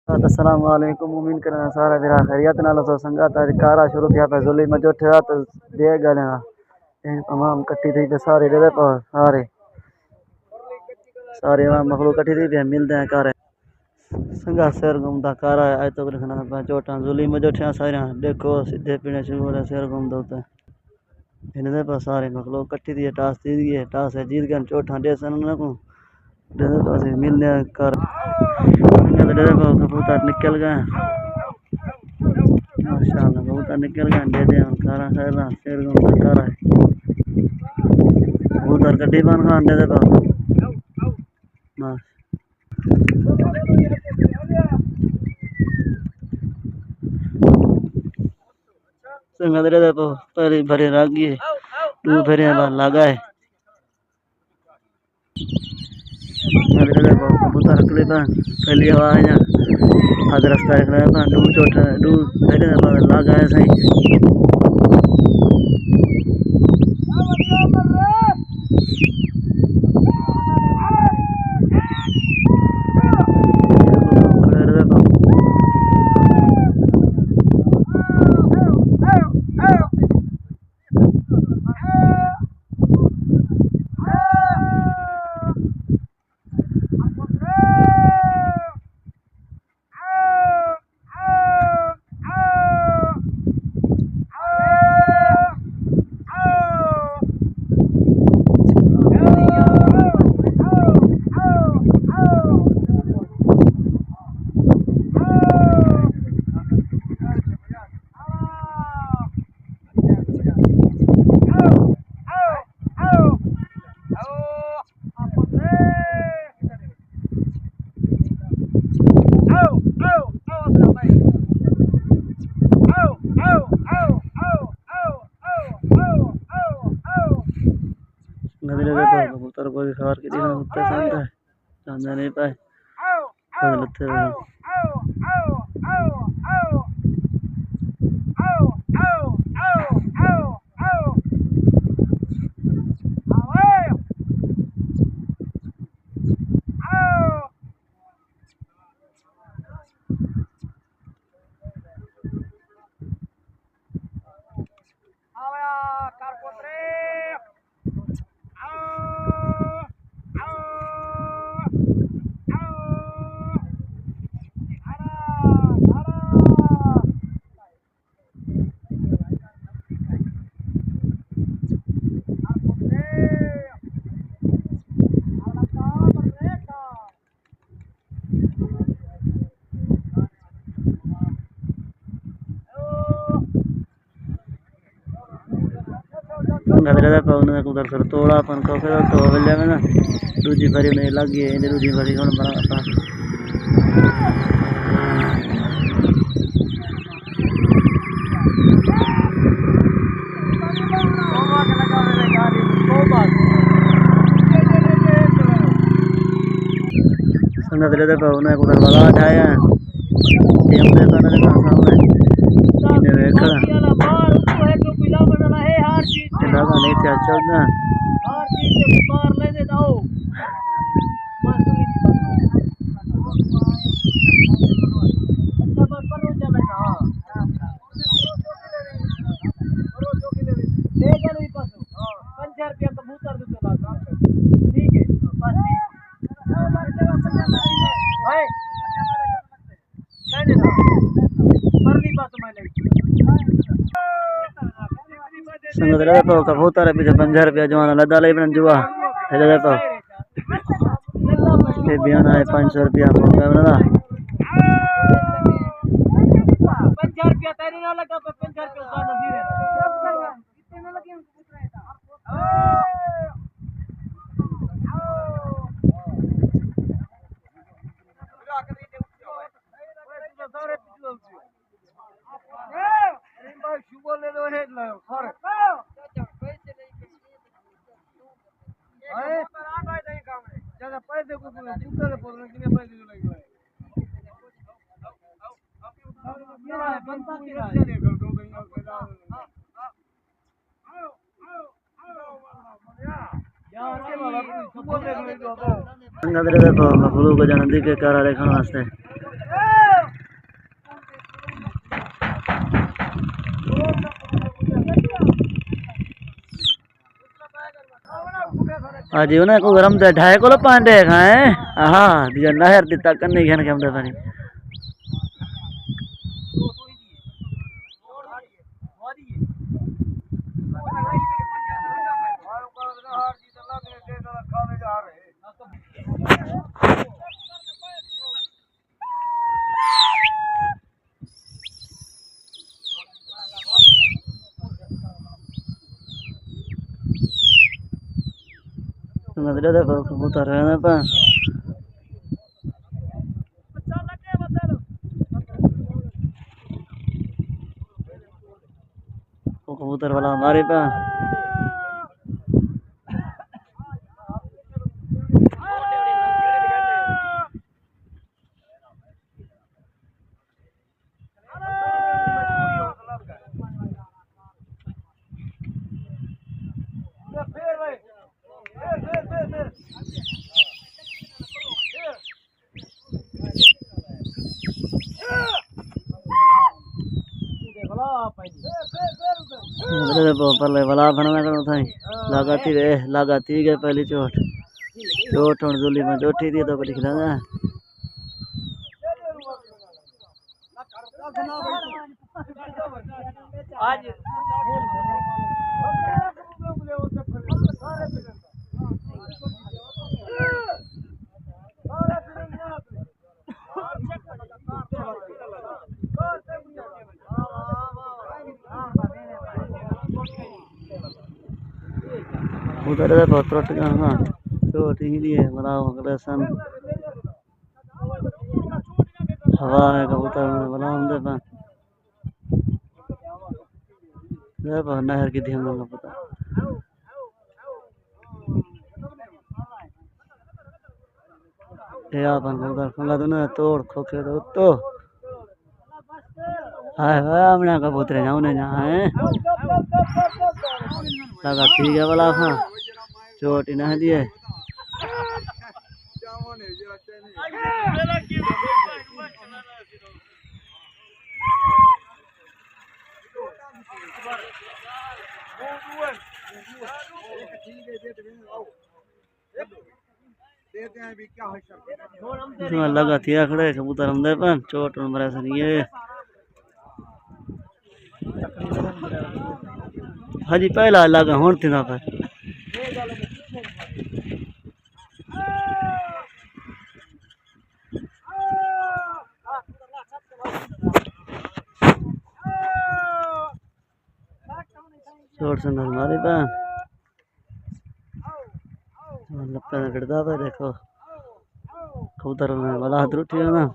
अस्सलाम वालेकुम। उम्मीद करना सारा मेरा खैरियत नाल तो संगत आज कारा शुरू किया पे जुली मजो ठया तो दे गले ना तमाम कट्टी थी पे सारे दे पर सारे सारे वहां मखलूक कट्टी थी पे मिलते हैं कार संगा शेर घूमता कारा आज तो रखना पे चोटा जुली मजो ठया सारे देखो सीधे पीने शुरू हो शेर घूमता होता इन दे पर सारे मखलूक कट्टी थी टास जीत गई टास है जीत गए चोटा दे सन ना को दे पास मिलते हैं कार दे कबूतर निकल गए माशाल्लाह कबूतर निकल गए दे दे कारा शेर घूमता कारा कबूतर कड्डी बन खान दे पर बस संगत रे पर पहली भरे रागी दू भरे लगा है संगत रे कबूतर अकले पहली आवाज आध रास्ता एक दू चोट दू भरे लगा है सही कबूतर को खार के दिन उत्ते सांदा है चांदा नहीं पाए बदलते नजर पाउन कबूतर सर तोड़ा अपन को फिर तो वेले में ना दूजी भरी नहीं लग गई दूजी भरी हुन बना संगत रे पाउन कबूतर वाला आया टीम दे कर सामने इने देखा लगा नहीं थे अच्छा ना हर चीज से मार ले दे दो अच्छा बस पर हो चले ना लेगा नहीं पास 50 रुपया कबूतर दे चला ठीक है बस भाई कहने ना पर नहीं पास मैं संगत रे तो कबूतर है पीछे 50 रुपया जवाना लदा ले बन जुआ है तो ये बयान है 500 रुपया मौका बना 50 रुपया तेरे ना लगा 50 रुपया उसका नसीब है कितने ना लगे पैसे कुछ नहीं जूते पर कितने पैसे जो लगे संगत रे तो मखलूक को जानती के कारा देखने वास्ते आज उन्हें को गरम दे ढाई को पांडे खाए हाँ दिया नहर दी तक नहीं खाने के हम दे पानी नजरे दे कबूतर है ना पा कबूतर वाला हमारे पा नजरे दे पल्ले वाला बनना करो थाई लगाती गए पहली चोट चोट और जुली में चोटी दी तो लिख लेना आज उधर दे बहुत रोट का हां चोट ही दी है बड़ा अगले सन हवा है कबूतर में बड़ा हम दे पा दे पा नहर की ध्यान ना पता ये अपन कबूतर खंगा तो ना तोड़ खोखे तो हाय हाय हमने कबूतर जाऊं ने जहां है लगा ठीक है वाला हां चोट ही ना दिए लगा थी खड़े कबूतर हम दे पर चोट मरे सनी है हाजी पहला लगा होन थी ना पर चोट से हमारे पा लपे में गिरदा पे देखो कबूतर में वाला हाथ उठी है ना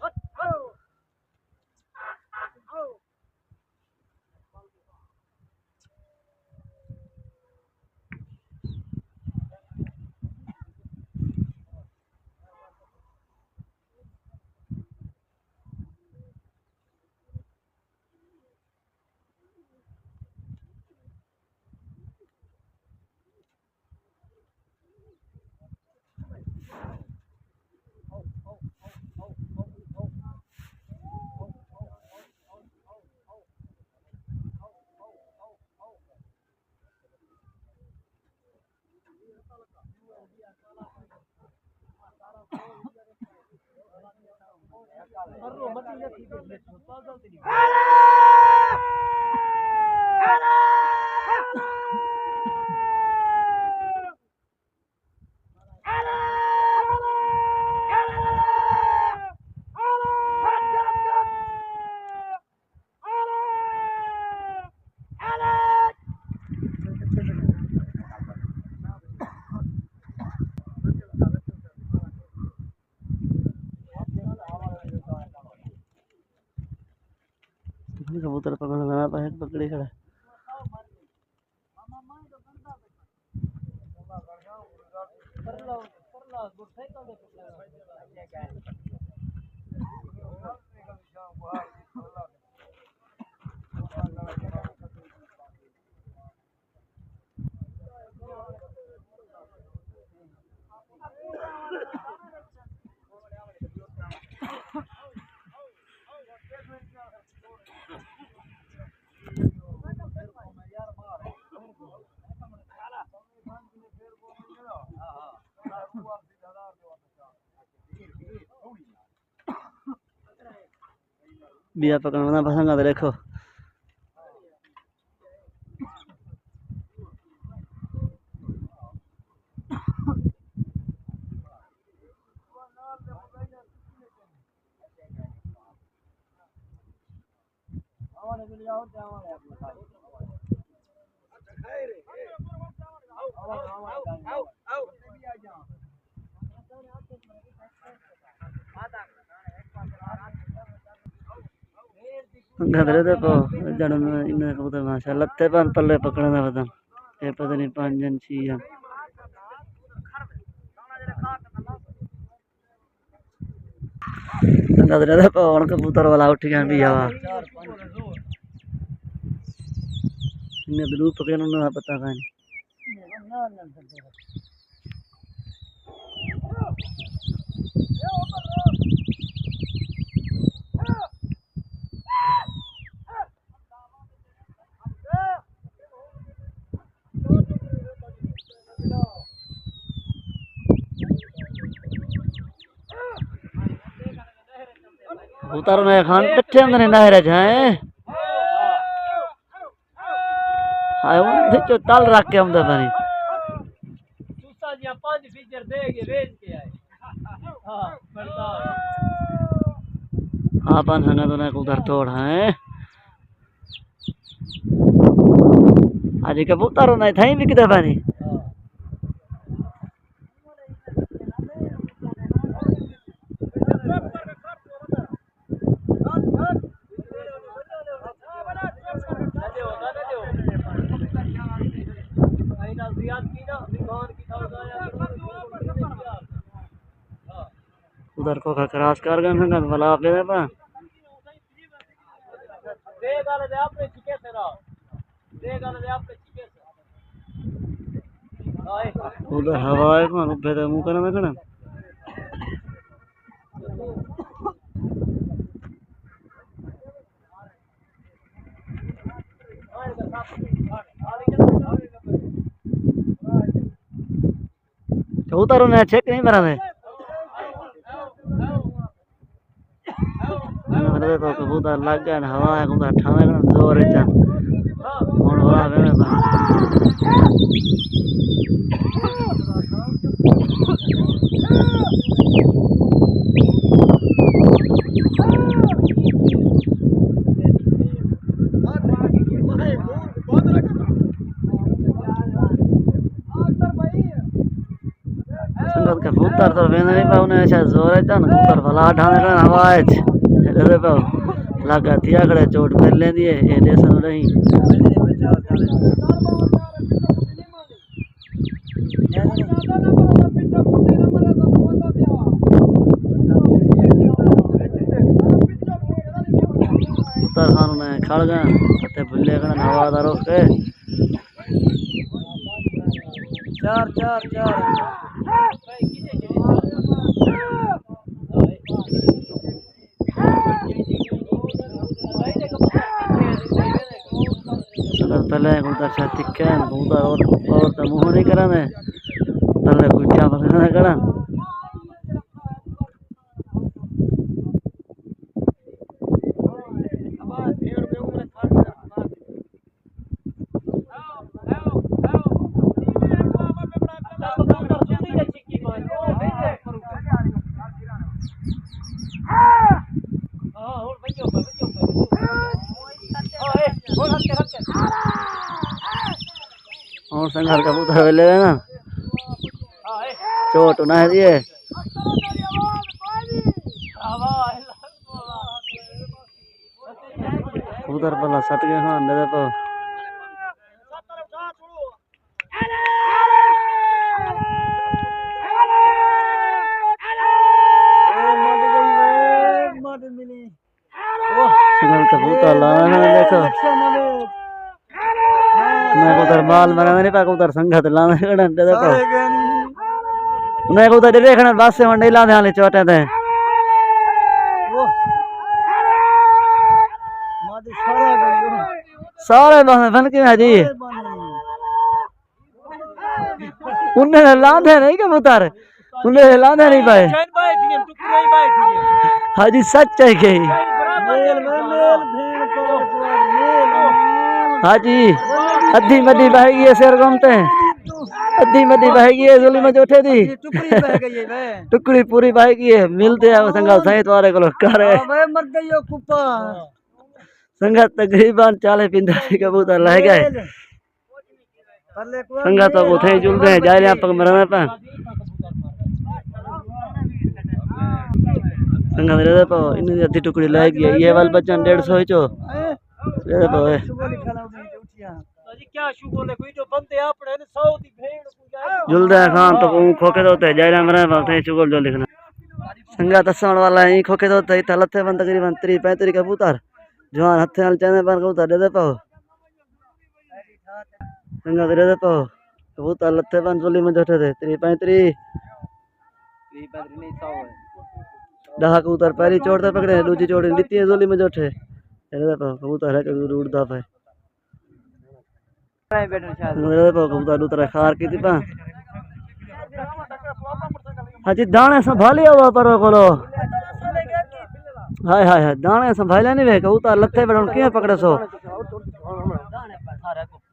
कबूतर पकड़ना पाए पकड़ी खड़ा बिया पकड़ना पसंद आता देखो गधरे दे पो जड़न इन कबूतर माशाल्लाह लत्ते पर पल्ले पकड़ना पता ये पता नहीं 5 जन 6 जन गधरे दे पो उन कबूतर वाला उठ गया भी हवा इन्हें बिलू पकड़ना ना पता कान कबूतर ने खान पिट्ठे अंदर नहर जाए हाय वो जो तल रख के अंदर पानी दूसरा जी 5 फीचर देगे भेज के आए हां बता आपन संग तो ना कबूतर तोड़ है आज कबूतर नहीं थाई भी किधर पानी उधर को क्रॉस कर गए संग भला पे पा दे गाल दे आपने चिके से रहा दे गाल दे आपने चिके से हाय उधर हवा है कौन उबे तो मुंह करना कना कबूतर ने चेक नहीं मारा ने देखो कबूतर लग गया हवा है कबूतर ठावे ना जोर है चल कौन वाला है संगत कबूतर तो वेंदा नहीं पाउने ऐसा जोर है चल कबूतर भला ठावे ना हवा है दे पाओ लगा थिया खड़े चोट कर लेंदी है ये देसन नहीं कबूतर खान ने खड़ गए ते बुल्ले कन हवादार के 4 पहले कबूतर से तिक्कन कबूतर और तो मुंह नहीं करा ने पहले गुच्छा पकड़ना करा और संघार कबूतर ले ना चोट ना है ये कबूतर पला सट गए खान दे पो संघार कबूतर लाना देखो मैं कबूतर माल मरा नहीं पा कबूतर संगत लाने कड़न दे देखो मैं कबूतर देखना बस से मंडी लाने वाले चोटे थे सारे बन के जी उन्हें लाने नहीं कबूतर उन्हें लाने नहीं पाए हाजी सच है कि हाँ जी अद्धी मद्दी बहेगी है शेर घूमते हैं अद्धी मद्दी बहेगी है जुली में जोठे दी टुकड़ी पूरी बहेगी है मिलते हैं संगा सही तुम्हारे को कर मर गई हो कुप्पा संगा तकरीबन 40-45 कबूतर रह गए संगा तो उठे जुलते हैं जा रहे हैं पग मरने पर संगा मेरे तो इन्हें अद्धी टुकड़ी लगेगी ये वाला बच्चन 150 चो ये तो है क्या शू बोले कोई जो बंदे आपने 100 दी भेड़ जुलदे खान तो खोके तो होते जा रहे मरे बातें चुगल जो लिखना संगा तसण वाला है खोके तो होते लथे बन तकरीबन 30-35 कबूतर जवान हथे वाले चने पर कबूतर दे पाओ संगा दे पाओ कबूतर लथे बन जुली में बैठे थे 30-35 10 कबूतर पहली चोट ते पकड़े दूसरी चोट लीती है जुली में बैठे दे पाओ कबूतर है कबूतर उड़दा पे दे पाओ कबूतर दूसरा खार की थी पा हाजी दाने संभाली हुआ पर कोलो हाय हाय हाय दाने संभाले नहीं वे कबूतर लथे बड़न के पकड़े सो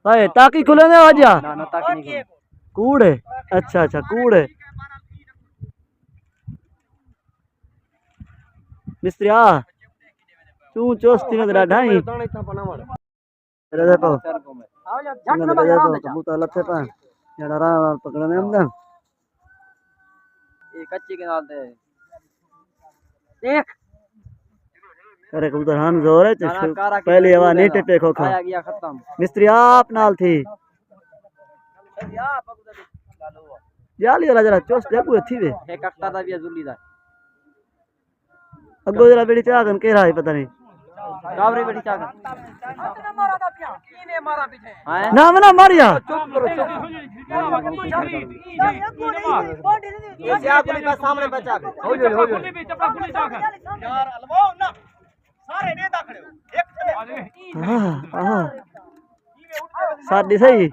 हाय ताकी खुले ने आजा ना ताकी नहीं कूड़ है अच्छा अच्छा कूड़ है मिस्त्री आ तू चोस्ती में ढाई रे पाओ कबूतर लथे पा जड़ा राम पकड़ने हमदा ये कच्ची के नाल दे देख अरे कबूतर हम जोर है पहली हवा नहीं टिपे खोखा आया गया खत्म मिस्त्री आप नाल थी जाली वाला जरा चोस देखो थी वे एक कट्टा दा भी जुली दा अगो जरा बेड़ी चागन के रहा है पता नहीं कावरी बेड़ी चागन मारा दा क्या कीने मारा पीछे ना मना मारिया चुप करो ये आगुली का सामने बचा हो जो यार अलमो ना सारे नेता खड़े हो एक चले हां हां साडी सही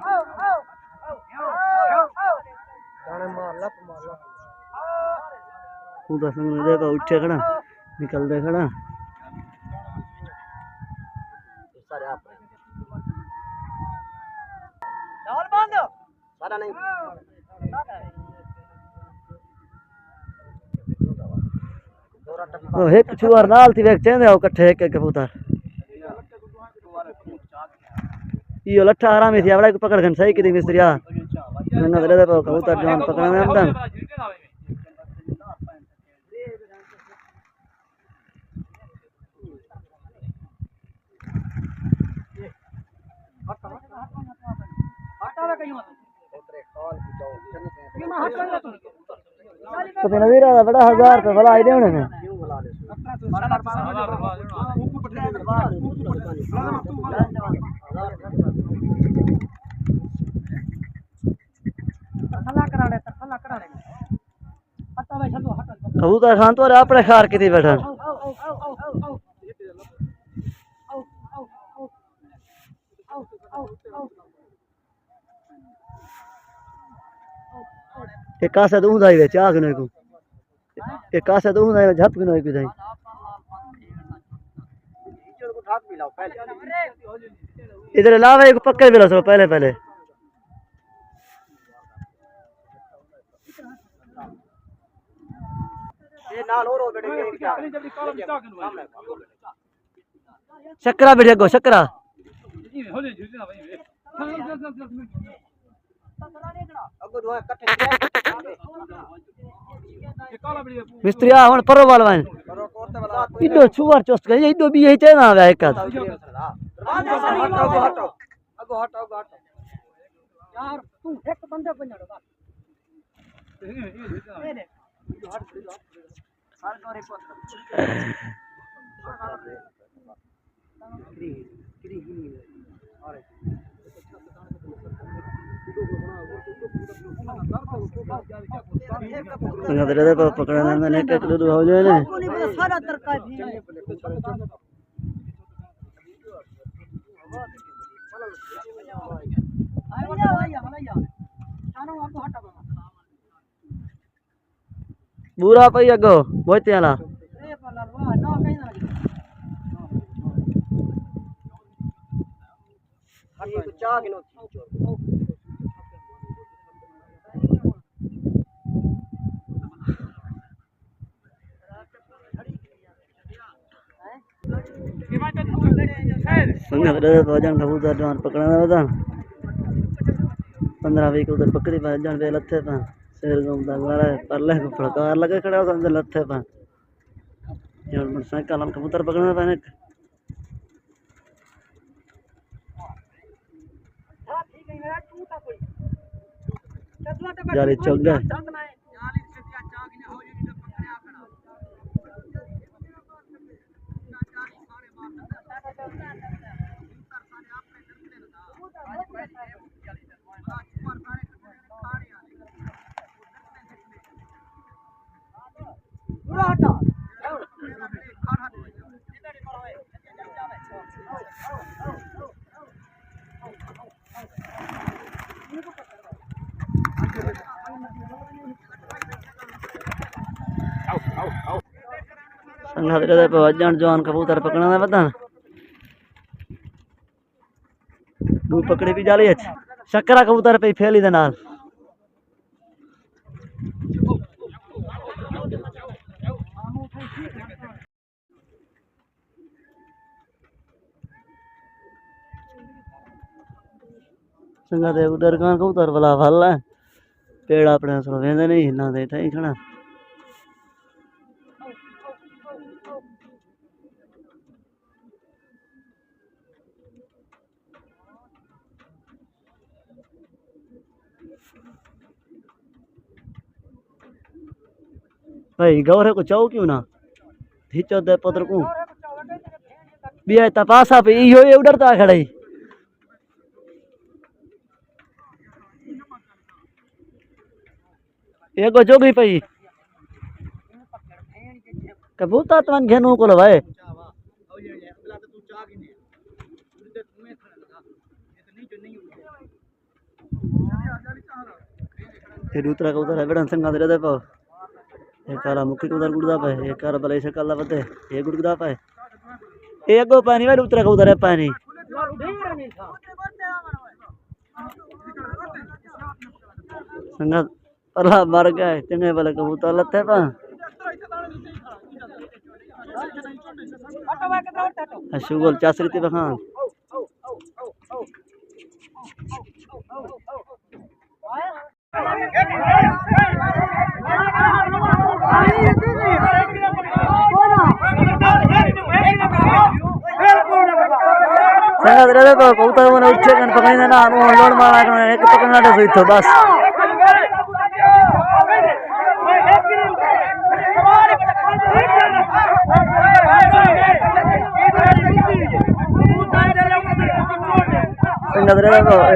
जाने मार ला तू तो संग दे का उठे खड़ा निकल दे खड़ा सारे आप डाल बंद सारा नहीं ओ एक छुआर नाल थी वेक चेंदे हो इकट्ठे एक कबूतर यो लट्ठा आराम थी आवड़ा को पकड़ गन सही की मिस्त्रिया नंगा दे दे कबूतर जवान पकड़ने हमदन तो नजीर आ बड़ा 1000 रुपए भला आई देने में कबूतर खान तो अपने खार की थी बैठा एक कासा दूं दाई वे चाक ने को एक कासा दूं दाई झप के नई को दाई इधर लावे एक पक्के बेला सो पहले पहले ये नाल और बेटे क्या शकरा बेटे गो शकरा मिस्त्रिया हुन परो वालवान इडो छुवार चोस्ट गई इडो भी यही चे ना आवे एक आध अगो हट यार तू एक बंदे बन्याड़ो बस ने हर तोरे पोत संगा दे दे पकड़ने में ने के दूध हो जाए ने सारा तरका भी बुरा पई अगो बोते आला चाह के वजन कबूतर जवान पकड़ना वजन 15-20 उधर बकरी वजन पे लथे पे शेर घूमता गारा परले फड़कार लगे खड़ा समझ लथे पे मोटरसाइकिल हम कबूतर पकड़ना पे जाली चौक गए वजन जवान कबूतर पकड़ना पता दू पकड़ी भी जाली शक्करा कबूतर पे फैली दे नाल संगा दे उधर कहां कबूतर वाला फल है पेड़ अपने सो वेंदे नहीं ना दे थे खड़ा भाई गौरे को चाहो क्यों ना हिचो दे पुत्र को बिया तपासा पे इहो उड़ता खड़े एगो जोगी पई कबूतर तवन घेनु को भाई ये दूसरा कबूतर है बेड़न संगा दे पाओ एक काला मुखी कबूतर गुड़दा पाए एक काला बले से काला बदे ये गुड़दा पाए एगो पानी वाले दूसरा कबूतर है पानी संगा अल्लाह मर गए चंगे वाले कबूतर लते पा अशुगल चासरी ते बखान संगा दे कबूतर मन उठे कन पकड़ने ना लोड मारा एक पकड़ना दे सुइतो बस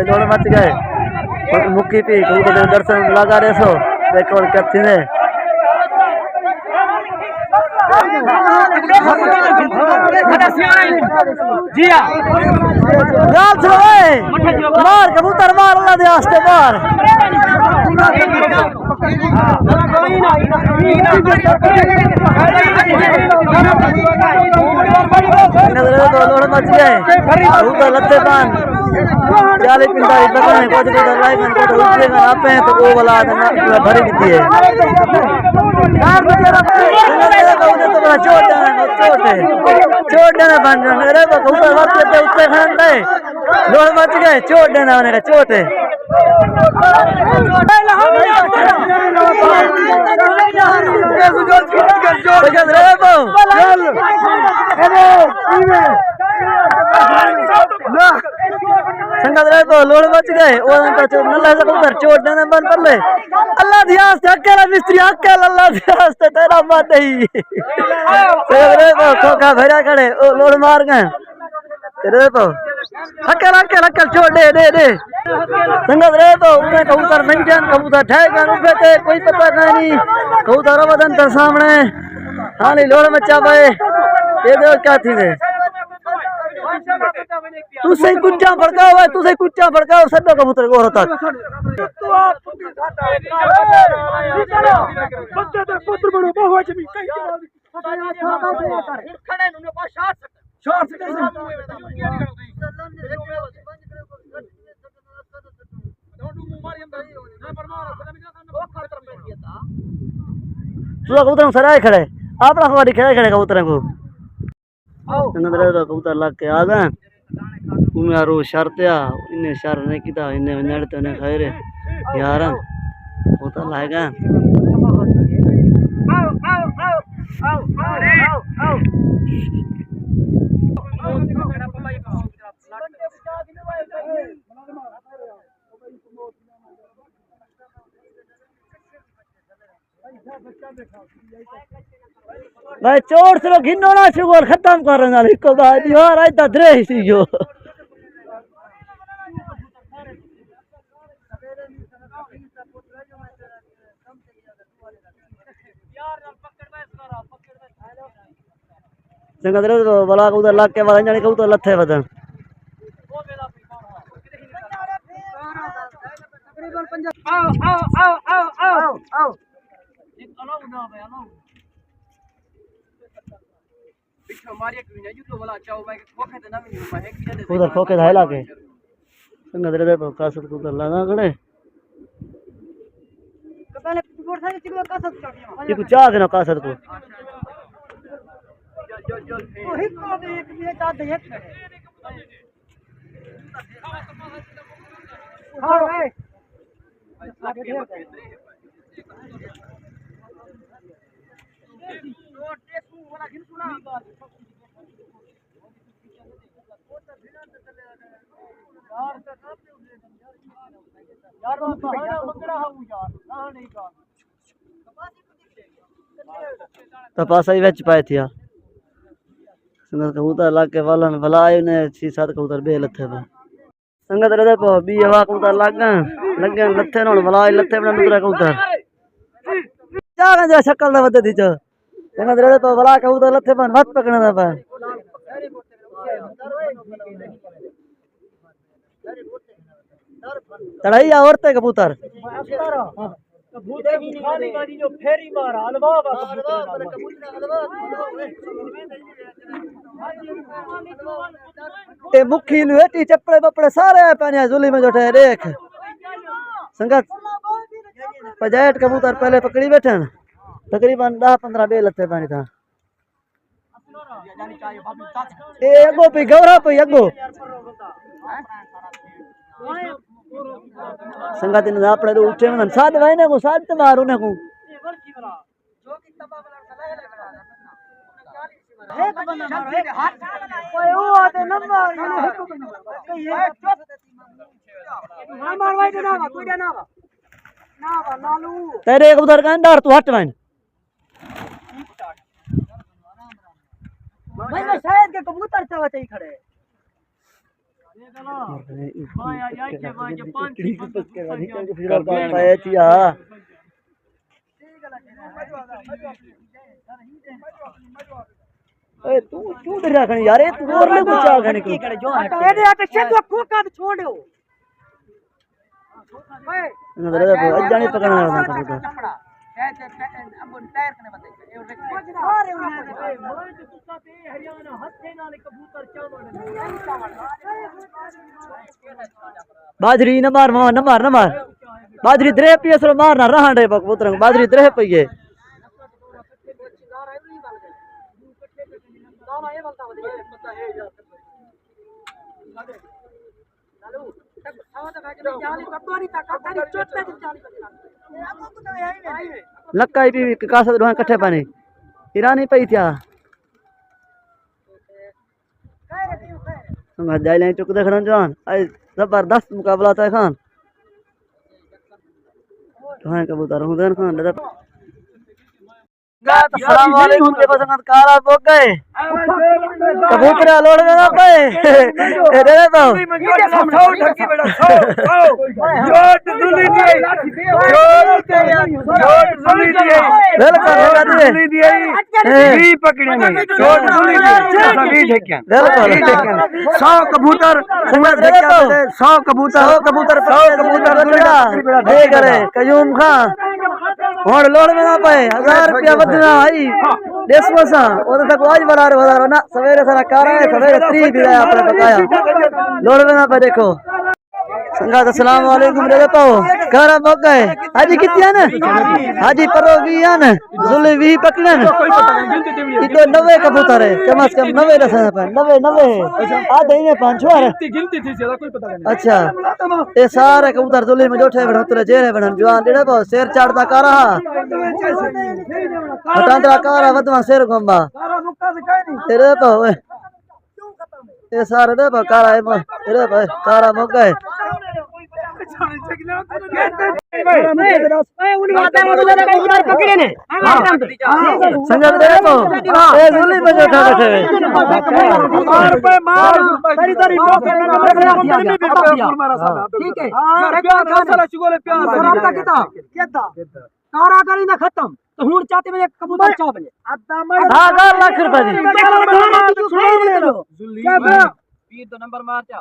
दोनों मच गए मुक्की पी कबूतर दर्शन लगा रहे सो देखो कथी ने मार कबूतर मार अल्लाह दे वास्ते मार लोड़ मच गए कबूतर लत्ते पान 40-45 पकड़ने को तो लाइक को तो उठेगा आपे तो वो वाला पूरा भरी दी है तो बड़ा चोट देना बन रहा है कबूतर वापस पे उत्ते खान दे लोड़ मच गए चोट देना होने का चोट है संगत रहे तो लोड़ मच गए नल्ला से कबूतर चोट देने बन पर ले अल्लाह ध्यान से अकेला मिस्त्री अकेला अल्लाह ध्यान से तेरा मत ही संगत रहे तो खोखा भरा खड़े ओ लोड़ मार गए तेरे तो अकेला अकेला अकेला चोट दे संगत रहे तो उसने कबूतर मंजन कबूतर ठेगा उठे थे कोई पता नहीं कबूतर वदन तो सामने हाली लोड़ मचा पाए ये दो क्या थी दे तू सही कुच्चा फड़काओ है तू सही कुच्चा फड़काओ सदा कबूतर को होता पुत्र बड़ो बहु जमी खड़े नु पास शॉट तू कबूतर सराय खड़े अपना खवाड़ी खड़े खड़े कबूतर को कबूतर लग के आ गए तुम्हें रो शर्त्या इन्हें शर नहीं किया इन्हें नड़ते ने खाए रे यार कबूतर लाएगा भाई चोट से घिनो ना शुगर खत्म कर रहा है को बाद यार आज दरे सी जो संग दरे बला को उधर लाग के वाला जाने को उधर लथे वदन आओ आओ आओ आओ आओ आओ एक अलाउ ना भाई अलाउ बिछो मारिया क्यों ना युद्ध वाला चाओ भाई खोखे तो ना मिल है कि उधर खोके धाय लागे संग दरे दे कासत को उधर लगा गड़े पहले बोर था चिको कासत चढ़िया ये कुछ चाह के ना कासत को ओ हित को एक ये चाह दे एक हां भाई आगे ढेर तपासा ही वेच पाए थिया संगत कबूतर लाग के वाला ने भलाए ने 6-7 कबूतर बे लथे पे संगत रे पो बी हवा कबूतर लगे लथे न भलाए लथे बना दूसरा कबूतर जा जा शक्ल दा वद दी जो संगत रे पो भला कबूतर लथे पर मत पकड़ना दा पे चढ़ाई औरते कबूतर खाली गाड़ी जो फेरी मारा हलवा ए मुखी लुएटी चप्पड़े बपड़े सारे पानी जुली में जोटे देख संगत पजायट कबूतर पहले पकड़ी बैठे तकरीबन 10-15 बे लथे पानी था ए अगो पे गौरा पे अगो संगत ने आपड़े तो उठे में साथ भाई ने को साथ मारू ने को एक बंदा मारो एक हाथ ओए ओ आते नंबर ना मार भाई ना कोई ना लालू तेरे एक उधर का डर तू हट भाई मैं शायद के कबूतर चावा चाहिए खड़े तू क्यों डर रखनी यार तू और ले कुछ आ गने की जो एडे आटे से तो खोका छोड़ो भाई अजाने पकड़ना था कबूतर बाजरी न मार न मार बाजरी द्रे पिए सो मारना रहा रे कबूतर बाजरी द्रे पिए लक्का भी कासत रोहा कट्ठे पानी ईरानी पई थिया जाई ले चुक देखण जान आई जबरदस्त मुकाबला था खान तो कबूतर हुदन खान अस्सलाम वालेकुम के पसंद काला बोक गए कबूतर लोड़ में ना पाए ए दे तो जोट जुली दिए बिल्कुल जुली दिए भी पकड़े नहीं जोट जुली दिए सभी देखिए बिल्कुल 100 कबूतर उमर देखा 100 कबूतर दे करे कयूम खान और लोड़ में ना पाए 1000 रुपया बदना आई देसो सा और तक आज बड़ा ना सवेरे सारा कारा है सवेरे 3 भी अपने पकाया लोड़ में ना पाए देखो संगात अस्सलाम वालेकुम रे पाओ कारा मौका है हाजी कितने न हाजी परो भी आन जुले भी पकड़न इतो 90 कबूतर है कम से कम 90 रसा पे 90 आधे ने पांच छुआ गिनती थी ज्यादा कोई पता नहीं। अच्छा ये सारे कबूतर जुले में जोठे बन उतरे जेरे बन जवान डेढ़ पाओ शेर चढ़ता कारा हटांदरा कारा वदवा शेर गंबा तेरे पाओ ये सारे दे पाओ कारा है तेरे पाओ कारा मौका है संगत दे को ए जुली में जो था बैठे मार पे मार तारी तारी ठीक है कारा करी ना खत्म तो हुन चाहते में कबूतर चाव बजे हां 1 लाख रुपए दी पीर तो नंबर मार जा